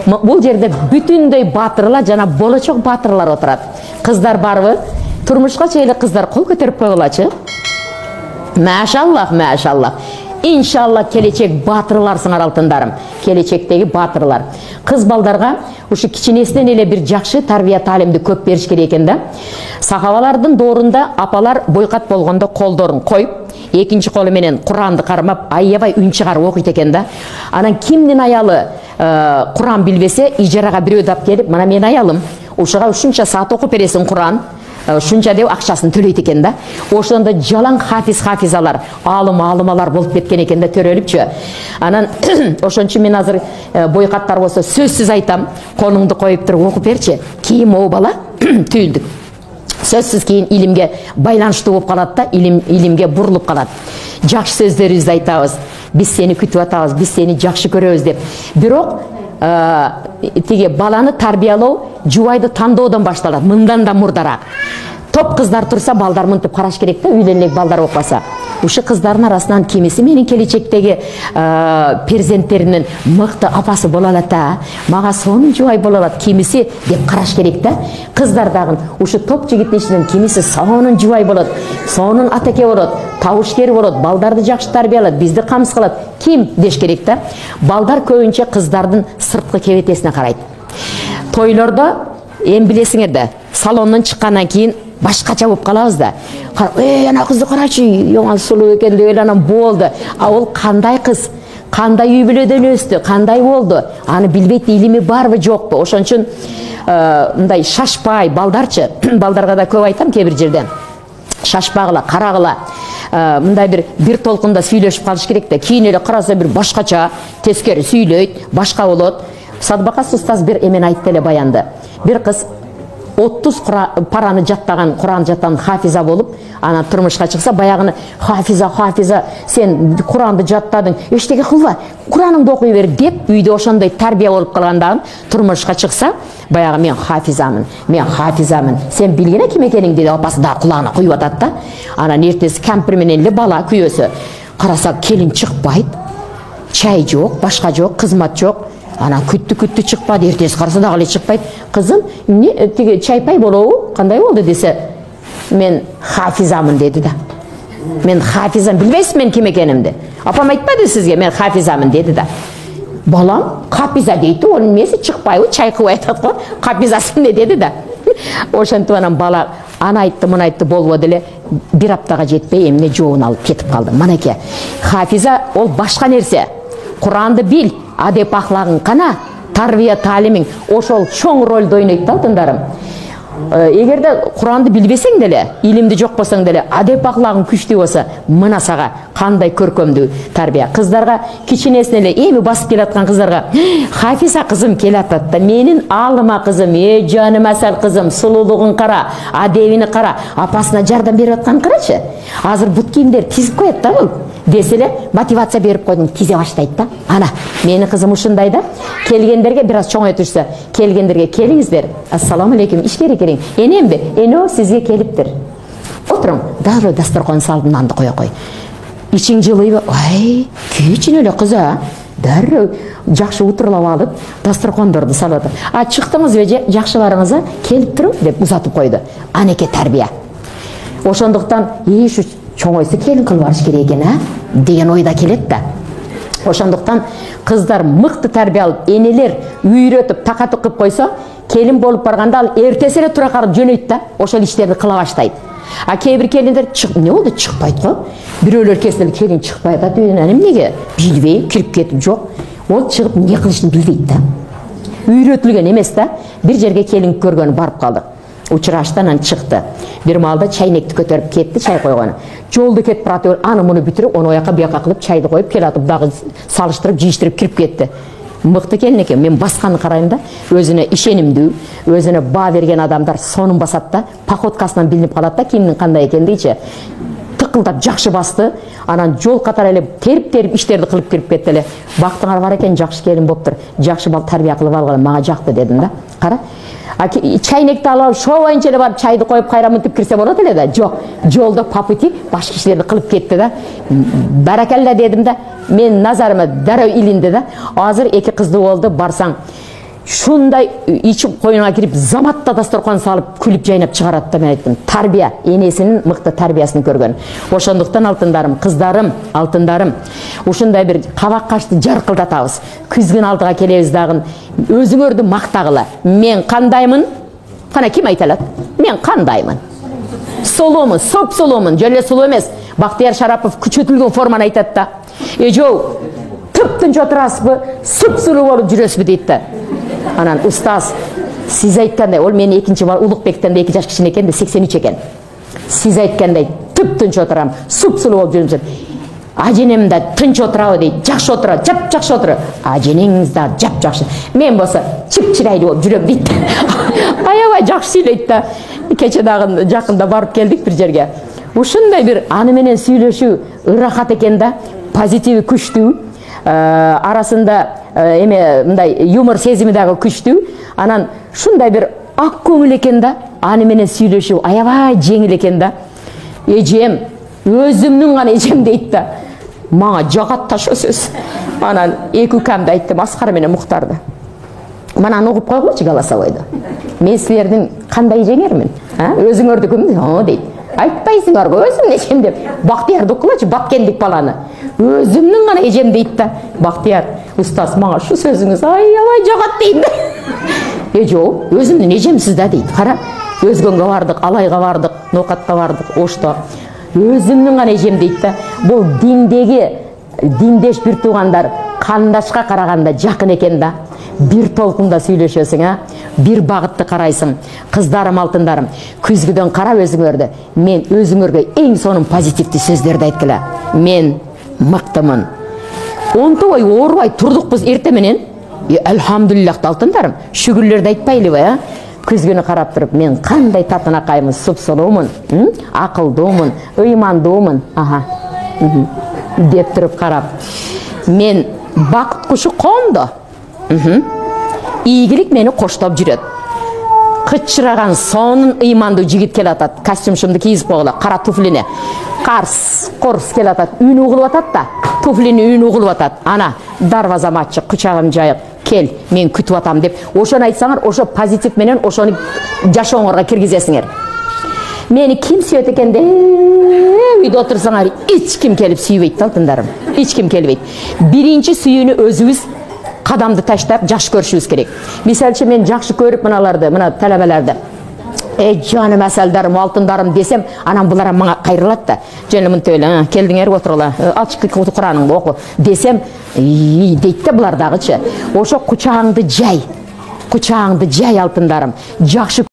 Бул жерде бүтүндөй батырлар жана болочок батырлар отурат. Кыздар барбы? Турмушка чейли кыздар кол көтөрүп койгулачы. Машаллах, машаллах. İnşallah келечек батырларсыңар алтындарым. Келечектеги батырлар. Кыз балдарга ушу кичинесинен эле бир жакшы тарбия таалимди көп бериш керек экен да. Сахабалардын доорунда апалар бойкат болгондо колдорун коюп, экинчи колу менен Куранды кармап, аябай үн чыгарып окуйт экен да. Анан кимдин аялы Куран билбесе, ижарага бирөө дап келип, мына мен аялым, ушуга ушунча саат окуп бересиң Куран. Шунча деп акчасын төлөйт экен да. Ошондо жалаң хафизалар, алымалар болуп кеткен экен да, төрөлүпчү. Анан ошончу мен азыр бойкаттар болсо сөзсүз айтам, колуңду коюп туруп окуп берчи. Кийин могу бала түйүлдүк. Сөзсүз кийин илимге байланыштуу болуп калат да, илимге бурулуп калат. Жакшы сөздөрүбүздү айтабыз. Биз сени күтүп атабыз, биз сени жакшы көрөбүз деп. Бирок тиги баланы тарбиялоо жубайды тандоодон башталат, мындан да мурдараак. Топ кыздар турса, балдар мынтип караш керек да, үйлөнүлүк балдар окпаса. Ушу кыздардын арасынан кимиси менин келечектеги перзенттеринин мыкты апасы боло алат да, мага сонун жубай боло алат, кимиси деп караш керек да. Кыздар дагы ушу топ жигиттин ичинен кимиси сонун жубай болот, сонун атеке болот, табышкер болот, балдарды жакшы тарбиялат, бизди камсыз кылат. Ким деш керек да? Балдар көбүнчө кыздардын сырткы кебетесине карайт. Тойлордо эми билесиңер да, салондон чыккандан кийин башкача болуп калабыз да. Ана кызды карачы, yo'g'on сулуу экен деп анан болду. А ол кандай кыз, кандай үй бүлөдөн өстү, кандай болду? Аны билбейт, илими барбы жокпу? Ошон үчүн мындай шашпай балдарчы, балдарга да көп айтам кээ бир жерде. Шашпагыла, карагыла. Мындай бир толкунда сүйлөшүп калыш керек да. Кийин эле караса бир башкача, тескери сүйлөйт, башка болот. Садбакас устаз бир эмен айтты эле баянды. Бир кыз 30 параны жаттаган, Куран жаттаган хафиза болуп, ана турмушка чыкса, баягыны хафиза, сен Куранды жаттадың, эчтеке кылба, Кураныңды окуй бер деп, үйдө ошондой тарбия болуп калганда, турмушка чыкса, баягы мен хафизамын, сен билгене ким экениңди деп апасы да кулагына куюп атат да. Анан эртеси кампир менен эле бала күйөөсү. Караса келин чыкпайт, чай жок, башка жок, кызмат жок. Ана күттү чыкпады, эртеси караса дагы эле чыкпайт. Кызым, эмне тиги чайпай болобу? Кандай болду десе, мен хафизамын деди да. Мен хафизам, билбейсиз мен ким экенимди? Апам айтпады сизге, мен хафизамын деди да. Балам хафиза дейт, онун эмеси чыкпайбы, чай кылып айтат го, хафизасы эмне деди да. Ошентип анан бала аны айтты, муну айтты, болбоду эле. Бир аптага жетпей эмне жообун алып кетип калды. Манеке, хафиза ол башка нерсе. Куранды бил, адеп ахлагың кана, тарбия таалимиң ошол чоң ролду ойнойт да алтындарым. Эгерде Куранды билбесең деле, илимди жок болсоң деле, адеп ахлагың күчтүү болсо, мына сага кандай көркөмдүү тарбия. Кыздарга кичинесинен эле эми басып келаткан кыздарга, хафиза кызым келатат да, менин алыма кызым, жаным асал кызым, сулуулугун кара, адебини кара, апасына жардам берип атканын карачы. Азыр бут кийимдер тизип коет да бул. Деселе мотивация берип койдуң, тизе баштайт да. Ана, менин кызым ушундай да. Келгендерге бир аз чоңойтурса, келгендерге келиңиздер. Ассаламу алейкум, ишкери келиң. Энемби? Эне сизге келиптир. Отуруң, дароо дасторкон салып нанды кое кой. Ичиң жылыйбы? Ай, күйчүн эле кыз а. Дароо жакшы утурлап алып, дасторкондорду салып атат. А чыктыңызбы жакшыларыңызга келип туруп деп узатып койду. Анеке тарбия. Ошондуктан ушу чоңойсо келин кылып алыш керек экен, деген ойда келет да. Ошондуктан кыздар мыкты тарбия алып, энелер үйрөтүп, такатып кылып койсо, келин болуп барганда ал эртеси эле тура карап жөнөйт да, ошол иштерди кыла баштайт. А кээ бир келиндер эмне болду, чыкпайт го? Бирөөлөр келсе келин чыкпай атат, үйдөн эмнеге? Билбейм, кирип кетип жок. Ол чыгып эмне кылышын билбейт да. Үйрөтүлгөн эмес да. Бир жерге келин көргөнү барып калдык. Учураштан чыкты. Бир маалда чайнекти көтөрүп кетти, чай койгону. Жолду кетип баратып, аны муну бүтүрүп, ону ояка буяка кылып чайды коюп келатып, дагы салыштырып, жийиштирип кирип кетти. Мыкты келин экен, мен басканын карайм да, өзүнө ишенимдүү, өзүнө баа берген адамдар сонун басат да, походкасынан билинип калат да, кимдин кандай экендигичи. Тыкылдап жакшы басты, анан жол катары эле терип иштерди кылып кирип кетти эле. Бактыңар бар экен, жакшы келин болуптур, жакшы бал тарбия кылып алгыла, мага жакты дедим да. Кара, чайнекти алып, шоойнча эле барып чайды коюп кайра мынтип кирсе болот эле да. Жок, жолдо папыти башка иштерди кылып кетти да. Баракалла дедим да. Мен назарыма дароо илинди да. Азыр эки кызды болду, барсаң Шундай ичип койнуна кирип заматта дасторкон салып күлүп жайнап чыгарат да мен айттым. Тарбия, энесинин мыкты тарбиясын көргөн. Ошондуктан алтындарым, кыздарым, алтындарым, ушундай бир кабак кашты жаркылдатабыз. Күзгүн алдыга келебиз дагы. Өзүңөрдү мактагыла. Мен кандаймын? Кана ким айта алат? Мен кандаймын? Соломун, соп-соломун, жөн эле соло эмес. Бактияр Шарапов күчөтүлгөн форманы айтат да. Эжөө, тыптынч отурасызбы, суп-сулуу болуп жүрөсүзбү дейт да. Анан устаз, сиз айткандай, ол менин экинчи бала Улукбектен да 2 жаш кичине экен да 83 экен. Сиз айткандай тыптынч отурам, суп-сулуу болуп жүрөм. Аженем да тынч отурабы дейт, жакшы отурат, жакшы отурат. Аженеңиз да жакшы. Мен болсо чып-чырайлуу болуп жүрөм дейт. Аябай жакшы сүйлөйт да. Кече дагы жакында барып келдик бир жерге. Ушундай бир аны менен сүйлөшүү ырахат экен да, позитиви күчтүү, арасында эме мындай юмор сезими дагы күчтүү. Анан шундай бир ак көңүл экен да, аны менен сүйлөшүү аябай жеңил экен да. Эжем, өзүмнүн гана эжем дейт да. Мага жагат да ошо сөз. Анан эки укамды айттым, Аскар менен Муктарды. Мананы угуп койгулачы Голосовойду. Мен силердин кандай эжеңермин? Өзүңөрдүкүмү? О дейт. Айтпайсыңарго өзүмдүн эжем деп. Бактиярды укулачы, Баткендик баланы. Өзүмнүн гана эжем дейт да. Бактияр, устаз, мага шу сөзүңүз аябай жагат дейт да. Жок, өзүмдүн эжемсиз да дейт. Кара, өзгөнгө бардык, Алайга бардык, Ноокатка бардык, Ошто. Өзүмнүн гана эжем дейт да. Бул диндеш бир туугандар кандашка караганда жакын экен да. Bir толкунда сүйлөшөсүң, бир багытты карайсың. Кыздарым, алтындарым, күзгүдөн карап өзүңөрдү. Мен өзүңөргө эң сонун позитивдүү сөздөрдү айткыла. Мен мыктымын. Онтубай оорубай турдукпуз эрте менен. Элхамдулиллах алтындарым, шүгүрлөрдү айтпайлыбы, Күзгүнү карап туруп, мен кандай татынакаймын, суп-сулуумун, акылдуумун, ыймандуумун, деп туруп карап. Мен бакыт кушу коомдо. Ийгилик мени коштоп жүрөт. Кычыраган сонун ыймандуу жигит келатат. Костюмшумду кийип койгула, кара туфлини. Корс келатат, үйүнү угулуп атат да. Туфлини үйүнү угулуп атат. Ана, дарвазам ачык, кучагым жайык. Кел, мен күтүп атам деп. Ошону айтсаңар, ошо позитив менен ошону жашооңорго киргизесиңер. Мени ким сүйөт экен деп үйдө отурсаңар, эч ким келип сүйбөйт алтындарым. Эч ким келбейт. Биринчи сүйүүнү өзүбүз кадамды таштап жакшы көрүшүбүз керек. Мисалчы мен жакшы көрүп мыналарды, мына талабаларды. Жаным асалдарым, алтындарым десем, анан булар мага кайрылат да. Жөн мынтип эле, келдиңер отурула, ачык Кураныңды оку десем, дейт да булар дагычы. Ошо кучагыңды жай алтындарым. Жакшы